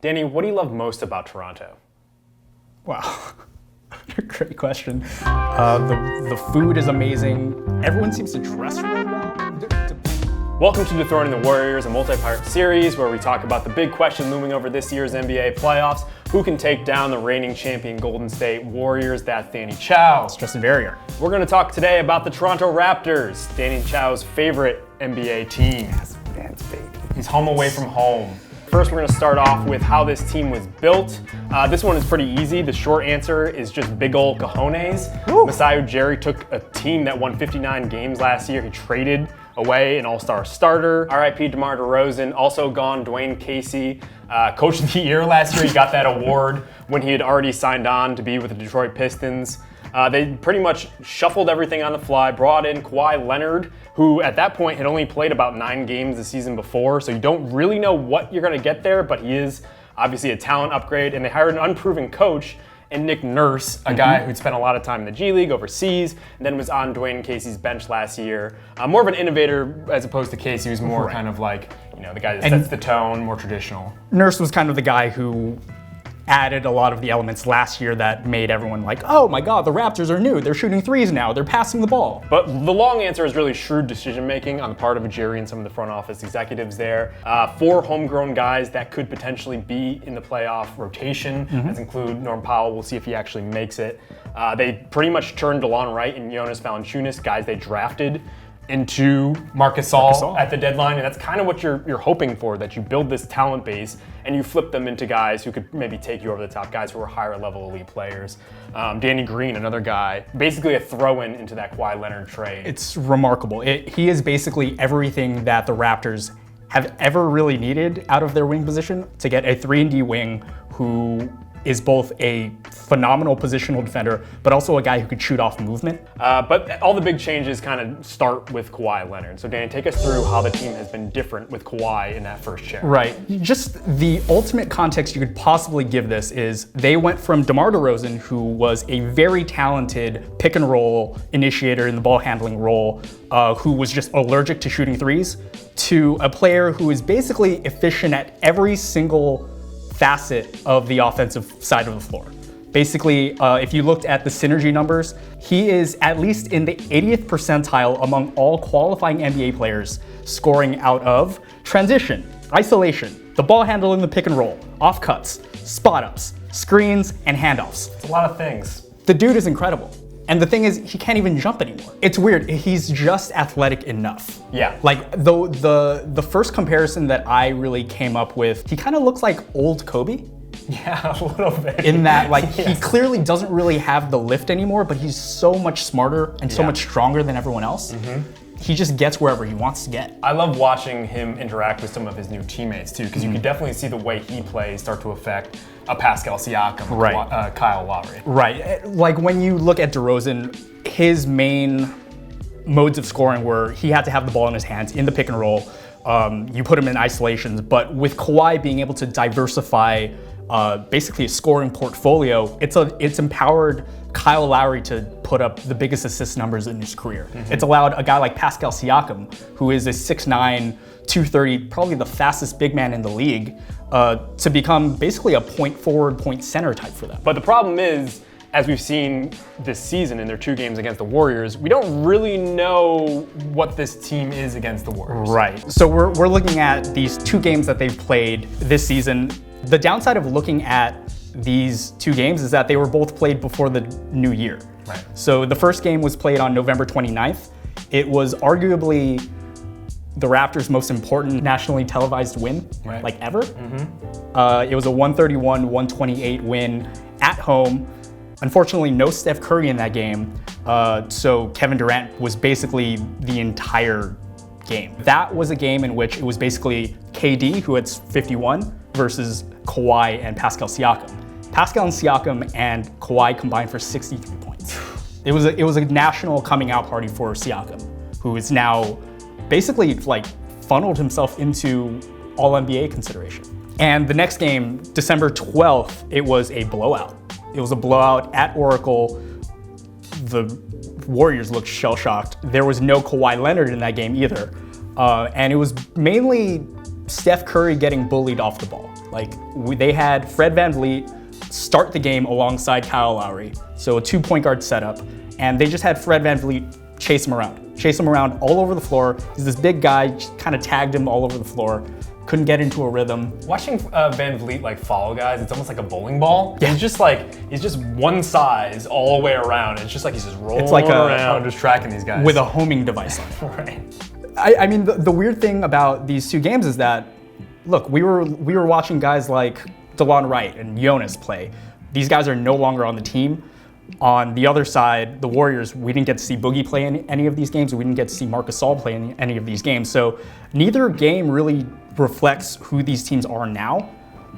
Danny, what do you love most about Toronto? Wow, great question. The food is amazing. Everyone seems to dress really well. Welcome to Dethroning the Warriors, a multi-part series where we talk about the big question looming over this year's NBA playoffs. Who can take down the reigning champion Golden State Warriors? That's Danny Chau. It's Justin Verrier. We're going to talk today about the Toronto Raptors, Danny Chau's favorite NBA team. Yes, man's baby. He's home away from home. First, we're going to start off with how this team was built. This one is pretty easy. The short answer is just big ol' cojones. Masai Ujiri took a team that won 59 games last year. He traded away an all-star starter. RIP DeMar DeRozan, also gone. Dwayne Casey, Coach of the Year last year. He got that award when he had already signed on to be with the Detroit Pistons. They pretty much shuffled everything on the fly, brought in Kawhi Leonard, who at that point had only played about 9 games the season before, so you don't really know what you're gonna get there, but he is obviously a talent upgrade, and they hired an unproven coach in Nick Nurse, a guy who'd spent a lot of time in the G League overseas, and then was on Dwayne Casey's bench last year. More of an innovator as opposed to Casey, who's more kind of like, you know, the guy that sets the tone, more traditional. Nurse was kind of the guy who added a lot of the elements last year that made everyone like, oh my God, the Raptors are new. They're shooting threes now. They're passing the ball. But the long answer is really shrewd decision making on the part of Ujiri and some of the front office executives there. 4 homegrown guys that could potentially be in the playoff rotation. That include Norm Powell. We'll see if he actually makes it. They pretty much turned DeLon Wright and Jonas Valanciunas, guys they drafted, into Marcus Gasol at the deadline, and that's kind of what you're hoping for, that you build this talent base and you flip them into guys who could maybe take you over the top, guys who are higher level elite players. Danny Green, another guy, basically a throw-in into that Kawhi Leonard trade. It's remarkable. He is basically everything that the Raptors have ever really needed out of their wing position, to get a 3-and-D wing who is both a phenomenal positional defender, but also a guy who could shoot off movement. But all the big changes kind of start with Kawhi Leonard. So Danny, take us through how the team has been different with Kawhi in that first chair. Right, just the ultimate context you could possibly give this is they went from DeMar DeRozan, who was a very talented pick and roll initiator in the ball handling role, who was just allergic to shooting threes, to a player who is basically efficient at every single facet of the offensive side of the floor. Basically, if you looked at the synergy numbers, he is at least in the 80th percentile among all qualifying NBA players, scoring out of transition, isolation, the ball handle in the pick and roll, off cuts, spot ups, screens, and handoffs. It's a lot of things. The dude is incredible. And the thing is, he can't even jump anymore. It's weird, he's just athletic enough. Yeah. Like, the first comparison that I really came up with, he kind of looks like old Kobe. Yeah, a little bit. In that, like, he clearly doesn't really have the lift anymore, but he's so much smarter and so much stronger than everyone else. He just gets wherever he wants to get. I love watching him interact with some of his new teammates too, because you can definitely see the way he plays start to affect a Pascal Siakam, Kyle Lowry. Right, like when you look at DeRozan, his main modes of scoring were he had to have the ball in his hands in the pick and roll. You put him in isolations, but with Kawhi being able to diversify basically a scoring portfolio, it's empowered Kyle Lowry to put up the biggest assist numbers in his career. It's allowed a guy like Pascal Siakam, who is a 6'9", 230, probably the fastest big man in the league, to become basically a point forward, point center type for them. But the problem is, as we've seen this season in their 2 games against the Warriors, we don't really know what this team is against the Warriors. Right, so we're looking at these 2 games that they've played this season. The downside of looking at these 2 games is that they were both played before the new year. Right. So the first game was played on November 29th. It was arguably the Raptors' most important nationally televised win, like ever. It was a 131-128 win at home. Unfortunately, no Steph Curry in that game, so Kevin Durant was basically the entire game. That was a game in which it was basically KD, who had 51, versus Kawhi and Pascal Siakam. Pascal and Siakam and Kawhi combined for 63 points. It was a national coming out party for Siakam, who is now basically like funneled himself into All-NBA consideration. And the next game, December 12th, it was a blowout. It was a blowout at Oracle. The Warriors looked shell-shocked. There was no Kawhi Leonard in that game either. And it was mainly Steph Curry getting bullied off the ball. Like they had Fred VanVleet start the game alongside Kyle Lowry, so a 2-point guard setup, and they just had Fred VanVleet chase him around all over the floor. He's this big guy, just kind of tagged him all over the floor. Couldn't get into a rhythm. Watching VanVleet like follow guys, it's almost like a bbowling ball. Yeah. He's just one size all the way around. It's just like he's just rolling around, just tracking these guys. With a homing device on. Right. I mean, the weird thing about these two games is that, look, we were watching guys like DeLon Wright and Jonas play. These guys are no longer on the team. On the other side, the Warriors, we didn't get to see Boogie play in any of these games. We didn't get to see Marc Gasol play in any of these games. So neither game really reflects who these teams are now.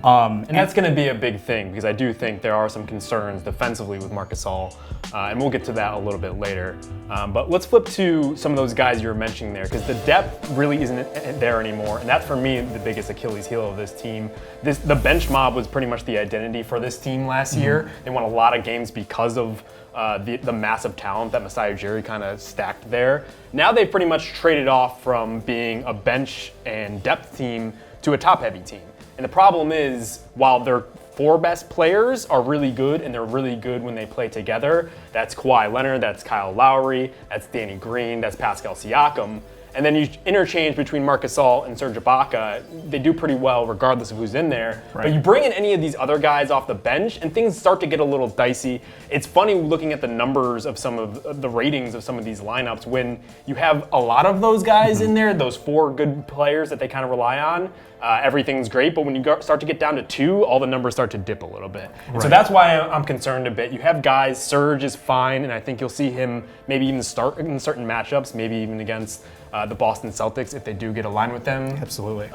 And that's going to be a big thing because I do think there are some concerns defensively with Marc Gasol, and we'll get to that a little bit later. But let's flip to some of those guys you were mentioning there because the depth really isn't there anymore, and that's for me the biggest Achilles heel of this team. The bench mob was pretty much the identity for this team last year. They won a lot of games because of the massive talent that Masai Ujiri kind of stacked there. Now they've pretty much traded off from being a bench and depth team to a top-heavy team. And the problem is, while their 4 best players are really good, and they're really good when they play together, that's Kawhi Leonard, that's Kyle Lowry, that's Danny Green, that's Pascal Siakam, and then you interchange between Marc Gasol and Serge Ibaka, they do pretty well regardless of who's in there. Right. But you bring in any of these other guys off the bench and things start to get a little dicey. It's funny looking at the numbers of some of the ratings of some of these lineups when you have a lot of those guys in there, those 4 good players that they kind of rely on. Everything's great, but when you start to get down to 2, all the numbers start to dip a little bit. Right. So that's why I'm concerned a bit. You have guys, Serge is fine, and I think you'll see him maybe even start in certain matchups, maybe even against the Boston Celtics if they do get aligned with them. Absolutely.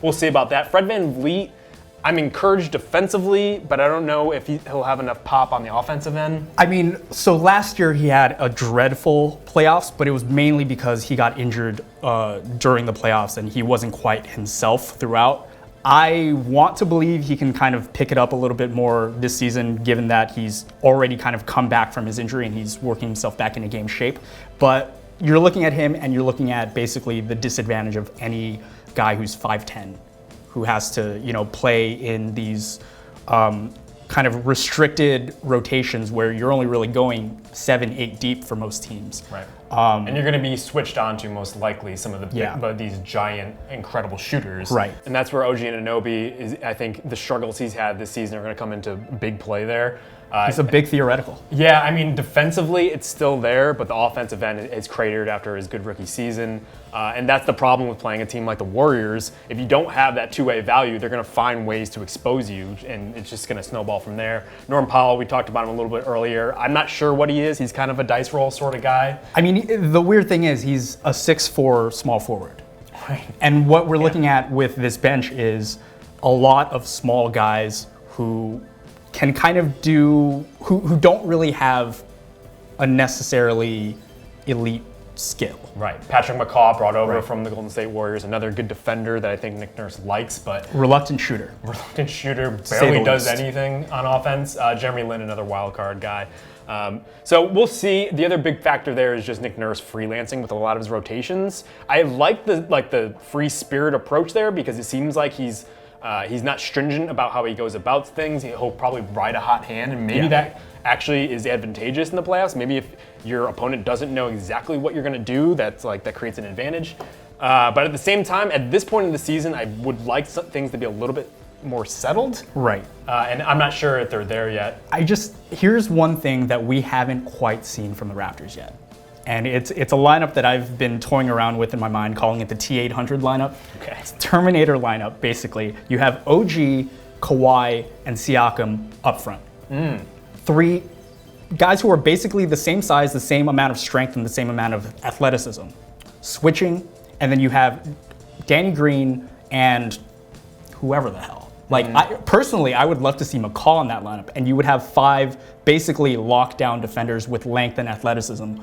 We'll see about that. Fred VanVleet, I'm encouraged defensively, but I don't know if he'll have enough pop on the offensive end. I mean, so last year he had a dreadful playoffs, but it was mainly because he got injured during the playoffs and he wasn't quite himself throughout. I want to believe he can kind of pick it up a little bit more this season, given that he's already kind of come back from his injury and he's working himself back into game shape. But you're looking at him and you're looking at basically the disadvantage of any guy who's 5'10", who has to, play in these kind of restricted rotations where you're only really going 7-8 deep for most teams. Right. And you're going to be switched on to most likely some of these giant, incredible shooters. Right. And that's where OG Anunoby is. I think the struggles he's had this season are going to come into big play there. He's a big theoretical. Yeah, I mean, defensively, it's still there, but the offensive end is cratered after his good rookie season. And that's the problem with playing a team like the Warriors. If you don't have that two-way value, they're going to find ways to expose you, and it's just going to snowball from there. Norm Powell, we talked about him a little bit earlier. I'm not sure what he is. He's kind of a dice roll sort of guy. I mean, the weird thing is he's a 6'4" small forward. Right. And what we're looking at with this bench is a lot of small guys who can kind of who don't really have a necessarily elite skill. Right. Patrick McCaw brought over from the Golden State Warriors, another good defender that I think Nick Nurse likes, but reluctant shooter, barely does anything on offense. Jeremy Lin, another wild card guy. So we'll see. The other big factor there is just Nick Nurse freelancing with a lot of his rotations. I like the free spirit approach there because it seems like he's not stringent about how he goes about things. He'll probably ride a hot hand, and maybe that actually is advantageous in the playoffs. Maybe if your opponent doesn't know exactly what you're going to do, that creates an advantage. But at the same time, at this point in the season, I would like some things to be a little bit more settled. Right. And I'm not sure if they're there yet. Here's one thing that we haven't quite seen from the Raptors yet. And it's a lineup that I've been toying around with in my mind, calling it the T800 lineup. Okay. It's a Terminator lineup, basically. You have OG, Kawhi, and Siakam up front. 3 guys who are basically the same size, the same amount of strength, and the same amount of athleticism. Switching, and then you have Danny Green and whoever the hell. Personally, I would love to see McCaw in that lineup, and you would have 5 basically lockdown defenders with length and athleticism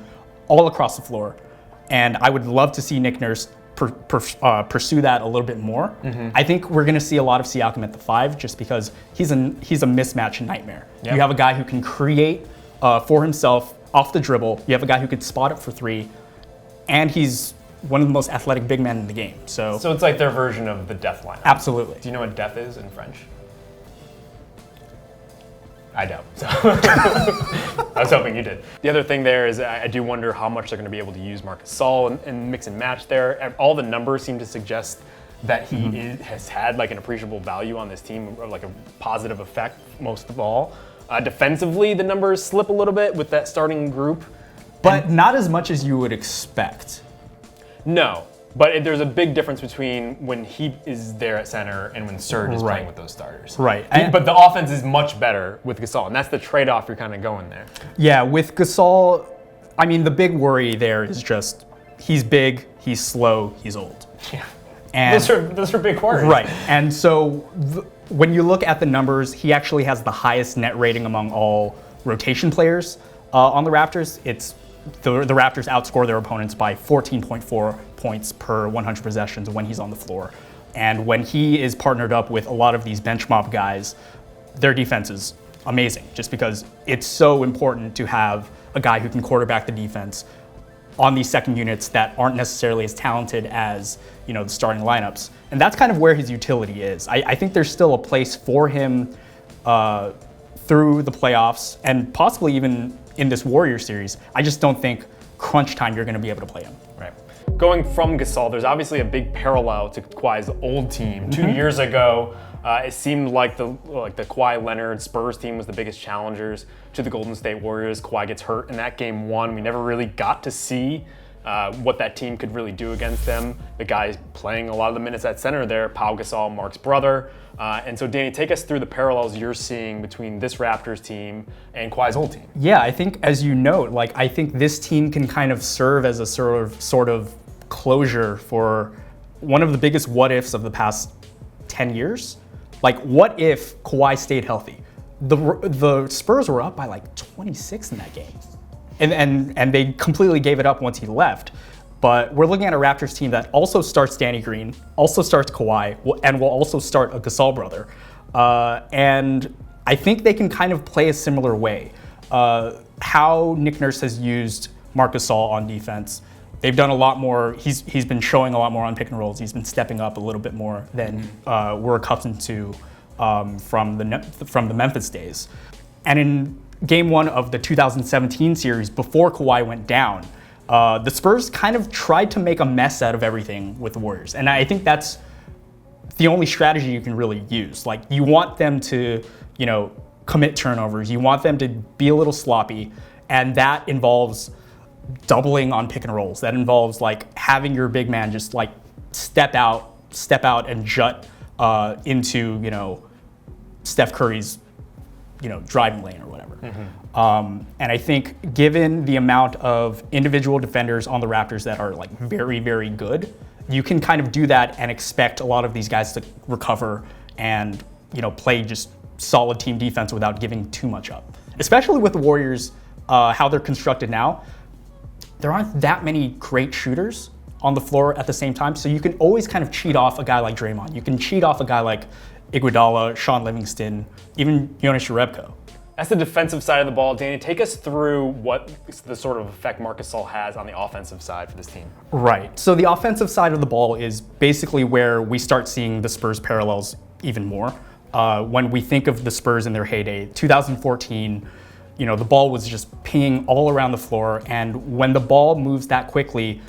all across the floor. And I would love to see Nick Nurse pursue that a little bit more. I think we're going to see a lot of Siakam at the 5 just because he's a mismatch nightmare. Yep. You have a guy who can create for himself off the dribble. You have a guy who could spot up for 3, and he's one of the most athletic big men in the game. So it's like their version of the death lineup. Absolutely. Do you know what death is in French? I don't. So I was hoping you did. The other thing there is I do wonder how much they're going to be able to use Marc Gasol and mix and match there. All the numbers seem to suggest that he has had like an appreciable value on this team, or like a positive effect most of all. Defensively, the numbers slip a little bit with that starting group. But not as much as you would expect. No. But there's a big difference between when he is there at center and when Serge is playing with those starters. Right. But the offense is much better with Gasol, and that's the trade-off you're kind of going there. Yeah, with Gasol, I mean, the big worry there is just he's big, he's slow, he's old. Yeah. And those are big worries. Right. And so when you look at the numbers, he actually has the highest net rating among all rotation players on the Raptors. It's the Raptors outscore their opponents by 14.4 points per 100 possessions when he's on the floor. And when he is partnered up with a lot of these bench mob guys, their defense is amazing, just because it's so important to have a guy who can quarterback the defense on these second units that aren't necessarily as talented as, you know, the starting lineups. And that's kind of where his utility is. I think there's still a place for him through the playoffs and possibly even in this Warriors series. I just don't think crunch time you're going to be able to play him. Right. Going from Gasol, there's obviously a big parallel to Kawhi's old team. 2 years ago, it seemed like the Kawhi Leonard Spurs team was the biggest challengers to the Golden State Warriors. Kawhi gets hurt in that game 1. We never really got to see what that team could really do against them. The guy playing a lot of the minutes at center there, Pau Gasol, Marc's brother. And so, Danny, take us through the parallels you're seeing between this Raptors team and Kawhi's old team. Yeah, I think, as you note, I think this team can kind of serve as a sort of closure for one of the biggest what-ifs of the past 10 years. What if Kawhi stayed healthy? The Spurs were up by 26 in that game. And they completely gave it up once he left. But we're looking at a Raptors team that also starts Danny Green, also starts Kawhi, and will also start a Gasol brother. And I think they can kind of play a similar way. How Nick Nurse has used Marc Gasol on defense, they've done a lot more. He's been showing a lot more on pick and rolls. He's been stepping up a little bit more than we're accustomed to from the Memphis days. And in Game 1 of the 2017 series, before Kawhi went down, the Spurs kind of tried to make a mess out of everything with the Warriors. And I think that's the only strategy you can really use. You want them to, commit turnovers. You want them to be a little sloppy. And that involves doubling on pick and rolls. That involves having your big man just step out and jut into, Steph Curry's, driving lane or whatever. And I think given the amount of individual defenders on the Raptors that are very, very good, you can kind of do that and expect a lot of these guys to recover and, play just solid team defense without giving too much up. Especially with the Warriors, how they're constructed now, there aren't that many great shooters on the floor at the same time. So you can always kind of cheat off a guy like Draymond. You can cheat off a guy like Iguodala, Sean Livingston, even Jonas Jerebko. That's the defensive side of the ball. Danny, take us through what the sort of effect Marc Gasol has on the offensive side for this team. Right. So the offensive side of the ball is basically where we start seeing the Spurs parallels even more. When we think of the Spurs in their heyday, 2014, the ball was just pinging all around the floor. And when the ball moves that quickly,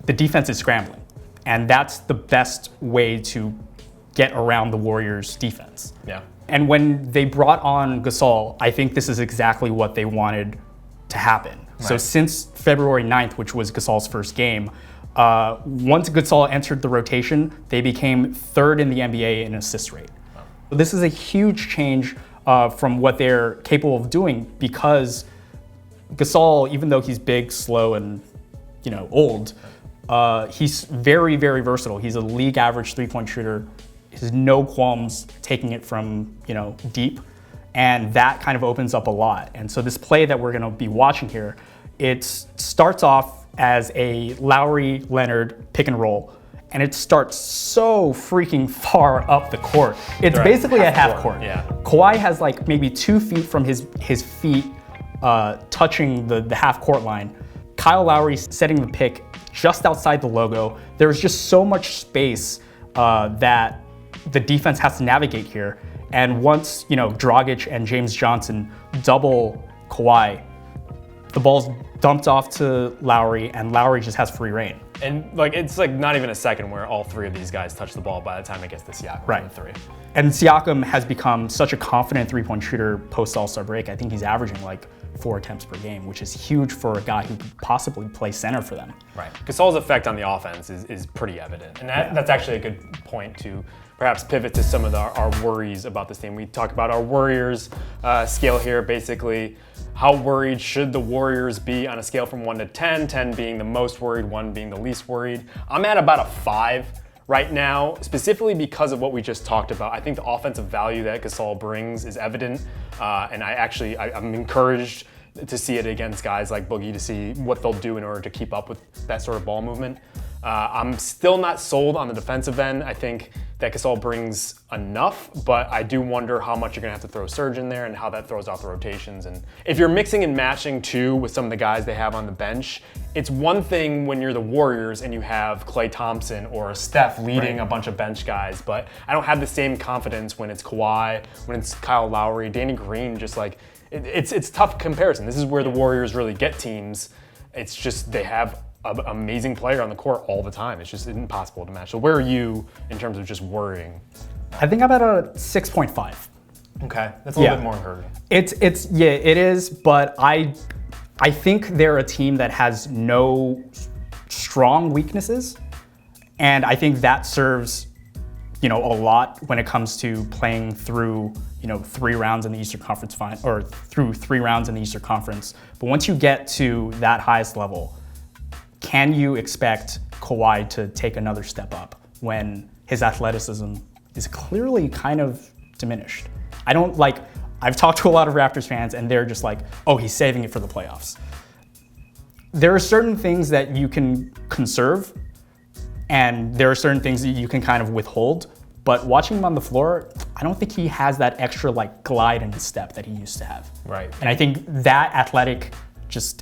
the defense is scrambling. And that's the best way to get around the Warriors' defense. Yeah. And when they brought on Gasol, I think this is exactly what they wanted to happen. Right. So since February 9th, which was Gasol's first game, once Gasol entered the rotation, they became 3rd in the NBA in assist rate. Wow. This is a huge change from what they're capable of doing, because Gasol, even though he's big, slow, and old, he's very, very versatile. He's a league average three-point shooter. Has no qualms taking it from deep, and that kind of opens up a lot. And so this play that we're going to be watching here, it starts off as a Lowry-Leonard pick and roll, and it starts so freaking far up the court. It's basically a half court. Yeah. Kawhi has maybe 2 feet from his feet touching the half court line. Kyle Lowry setting the pick just outside the logo. There's just so much space that the defense has to navigate here. And once, Dragic and James Johnson double Kawhi, the ball's dumped off to Lowry, and Lowry just has free reign. And it's not even a second where all three of these guys touch the ball by the time it gets to Siakam. Right. On the three. And Siakam has become such a confident three-point shooter post All-Star break. I think he's averaging 4 attempts per game, which is huge for a guy who could possibly play center for them. Right. Gasol's effect on the offense is pretty evident. And that's actually a good point to perhaps pivot to some of our worries about this team. We talk about our Warriors scale here, basically. How worried should the Warriors be on a scale from 1 to 10, 10 being the most worried, 1 being the least worried? I'm at about a 5 right now, specifically because of what we just talked about. I think the offensive value that Gasol brings is evident, and I'm encouraged to see it against guys like Boogie, to see what they'll do in order to keep up with that sort of ball movement. I'm still not sold on the defensive end. I think that Gasol brings enough, but I do wonder how much you're gonna have to throw Serge in there and how that throws off the rotations. And if you're mixing and matching too with some of the guys they have on the bench, it's one thing when you're the Warriors and you have Klay Thompson or Steph leading a bunch of bench guys, but I don't have the same confidence when it's Kawhi, when it's Kyle Lowry, Danny Green, it's tough comparison. This is where the Warriors really get teams. It's just they have an amazing player on the court all the time. It's just impossible to match. So where are you in terms of just worrying? I think I'm at a 6.5. Okay, that's a little bit more encouraging. It is, but I think they're a team that has no strong weaknesses, and I think that serves, a lot when it comes to playing through, 3 rounds in the Eastern Conference final, or through 3 rounds in the Eastern Conference. But once you get to that highest level, can you expect Kawhi to take another step up when his athleticism is clearly kind of diminished? I've talked to a lot of Raptors fans and they're just oh, he's saving it for the playoffs. There are certain things that you can conserve and there are certain things that you can kind of withhold, but watching him on the floor, I don't think he has that extra glide in his step that he used to have. Right. And I think that athletic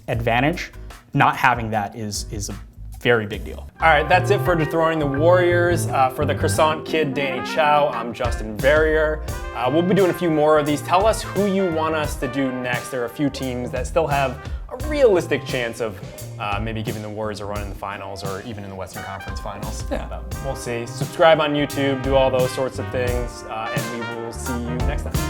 advantage, not having that is a very big deal. All right, that's it for Dethroning the Warriors. For the Croissant Kid, Danny Chau, I'm Justin Verrier. We'll be doing a few more of these. Tell us who you want us to do next. There are a few teams that still have a realistic chance of maybe giving the Warriors a run in the finals or even in the Western Conference Finals. Yeah. But we'll see. Subscribe on YouTube, do all those sorts of things, and we will see you next time.